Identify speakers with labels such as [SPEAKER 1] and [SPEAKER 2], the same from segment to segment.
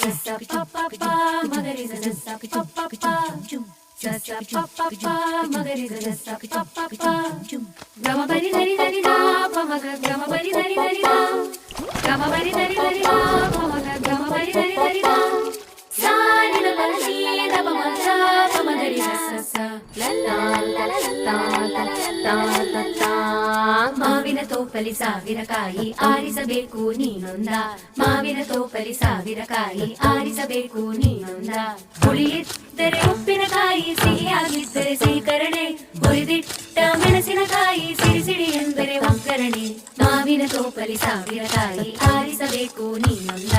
[SPEAKER 1] sa pa pa pa magari sa sa pa pa pa sa pa pa pa magari sa sa pa pa pa gama bari dari dari da pa maga gama bari dari dari da gama bari dari dari da pa maga gama bari dari dari da sa ni la la ni da pa maga pa magari sa sa la la la la la la la la ಮಾವಿನ ತೋಪಲಿ ಸಾವಿರ ಕಾಯಿ ಆರಿಸಬೇಕು ನೀನೊಂದ ಮಾವಿನ ತೋಪಲಿ ಸಾವಿರ ಕಾಯಿ ಆರಿಸಬೇಕು ನೀನೊಂದ ಹುಳಿಯಿದ್ದರೆ ಉಪ್ಪಿನಕಾಯಿ ಸಿಹಿಯಾಗಿದ್ದರೆ ಸಿಹಿಕರಣೆ ಹುರಿದಿಟ್ಟ ಮೆಣಸಿನಕಾಯಿ ಸಿಡಿ ಸಿಡಿ ಎಂದರೆ ಒಗ್ಗರಣೆ ಮಾವಿನ ತೋಪಲಿ ಸಾವಿರ ಕಾಯಿ ಆರಿಸಬೇಕು ನೀನೊಂದ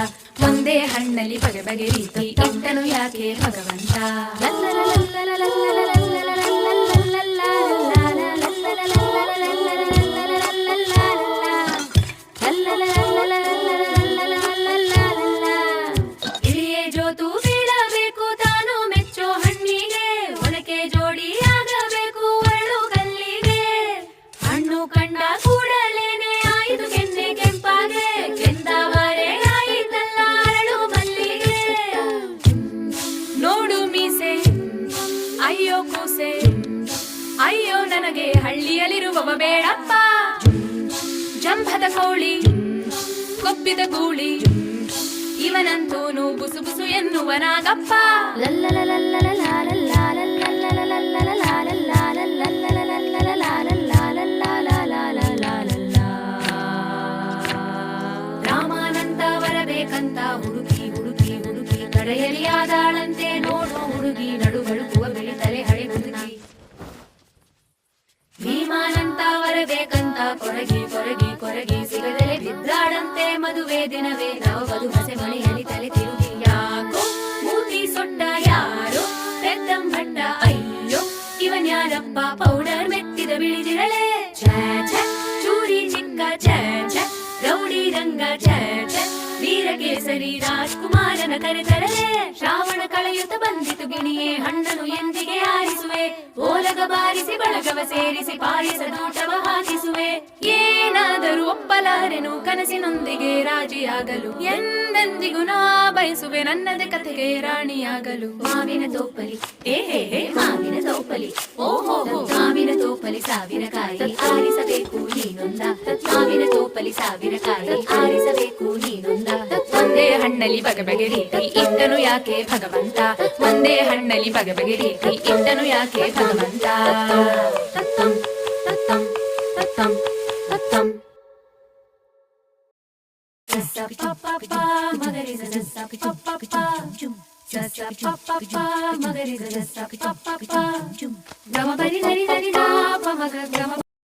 [SPEAKER 1] ಒಂದೇ ಹಣ್ಣಲ್ಲಿ ಬಗೆ ಬಗೆ ರೀತಿ ಇಟ್ಟನು ಯಾಕೆ ಭಗವಂತ ಇಳಿಯೇ ಜೋತು ಬೀಳಬೇಕು ತಾನು ಮೆಚ್ಚೋ ಹಣ್ಣಿಗೆ ಒನಕೆ ಜೋಡಿ ಆಗಬೇಕು ಅರಳು ಕಲ್ಲಿಗೆ ಹಣ್ಣು ಕಂಡ ಕೂಡಲೇನೆ ಆಯಿತು ಕೆನ್ನೆ ಕೆಂಪಾಗೆ ಕೆಂದಾವರೆ ಆಯಿತಲ್ಲ ಅರಳು ಮಲ್ಲಿಗೆ ನೋಡು ಮೀಸೆ ಅಯ್ಯೋ ಕೂಸೆ ಅಯ್ಯೋ ನನಗೆ ಹಳ್ಳಿಯಲ್ಲಿರುವವ ಬೇಡಪ್ಪ ಜಂಭದ ಕೋಳಿ ಕೊಬ್ಬಿದ ಗೂಳಿ ಇವನಂತೂನು ಬುಸು ಬುಸು ಎನ್ನುವನಾಗಪ್ಪ ರಾಮಾನಂತ ಬರಬೇಕಂತ ಹುಡುಕಿ ಹುಡುಕಿ ಹುಡುಕಿ ಕಡೆಯಲ್ಲಿ ಆದಾಳಂತೆ ನೋಡೋ ಹುಡುಗಿ ನಡು ಬಳುಕುವ ಬೆಳಿತಲೆ ಹಳೆ ಹುಡುಗಿ ಭೀಮಾನಂತ ಬರಬೇಕಂತ ಕೊರಗಿ ಕೊರಗಿ ಕೊರಗಿ ಸಿಗದಲೆ ಬಿದ್ದಾಡಂತೆ ಮದುವೆ ದಿನವೇ ನವವಧು ಹಸೆ ಮಳೆಯಲ್ಲಿ ತಲೆ ತಿರುಗಿ ಯಾಕೋ ಮೂತಿ ಸೊಟ್ಟ ಯಾರೋ ಪೆದ್ದಂಭಟ್ಟ ಅಯ್ಯೋ ಇವನ್ಯಾರಪ್ಪ ಪೌಡರ್ ಮೆತ್ತಿದ ಬಿಳಿದಿರಳೆ ಛೇ ಛೇ ಚೂರಿ ಚಿಕ್ಕ ಛೇ ಛೇ ರೌಡಿ ರಂಗ ಛೇ ಛೇ ವೀರಕೇಸರಿ ರಾಜ್ಕುಮಾರನ ಕರೆತರಲೆ ಶ್ರಾವಣ ಕಳೆಯುತ್ತ ಬಂದಿತು ಗಿಣಿಯೇ ಹಣ್ಣನು ಎಂದಿಗೆ ಆರಿಸುವೆ ಓಲಗ ಬಾರಿಸಿ ಬಳಗವ ಸೇರಿಸಿ ಪಾಯಸ ದೂಟವ ಹಾಕಿಸುವೆ ಏನಾದರೂ ಒಪ್ಪಲಾರೆನು ಕನಸಿನೊಂದಿಗೆ ರಾಜಿಯಾಗಲು ಎಂದೆಂದಿಗೂ ನಾ ಬಯಸುವೆ ನನ್ನದೇ ಕಥೆಗೆ ರಾಣಿಯಾಗಲು ಮಾವಿನ ತೋಪಲಿ ಹೇ ಹೇ ಹೇ ಮಾವಿನ ತೋಪಲಿ ಓಹೋ ಮಾವಿನ ತೋಪಲಿ ಸಾವಿರ ಕಾಯಿ ಆರಿಸಬೇಕು ನೀನೊಂದ ಮಾವಿನ ತೋಪಲಿ ಸಾವಿರ ಕಾಯಿ ಆರಿಸಬೇಕು ನೀನೊಂದ ಒಂದೇ ಹಣ್ಣಲ್ಲಿ ಬಗೆ ಬಗೆ ರೀತಿ ಇಟ್ಟನು ಯಾಕೆ ಭಗವಂತ ಒಂದೇ ಹಣ್ಣಲ್ಲಿ ಬಗೆ ಬಗೆ ರೀತಿ ಇಟ್ಟನು ಯಾಕೆ ಭಗವಂತ ತತ್ತಂ ತತ್ತಂ ತತ್ತಂ ತತ್ತಂ sa pa pa pa magari sa pa pa pa sa pa pa pa magari sa pa pa pa gama bari dari dari da pa maga gama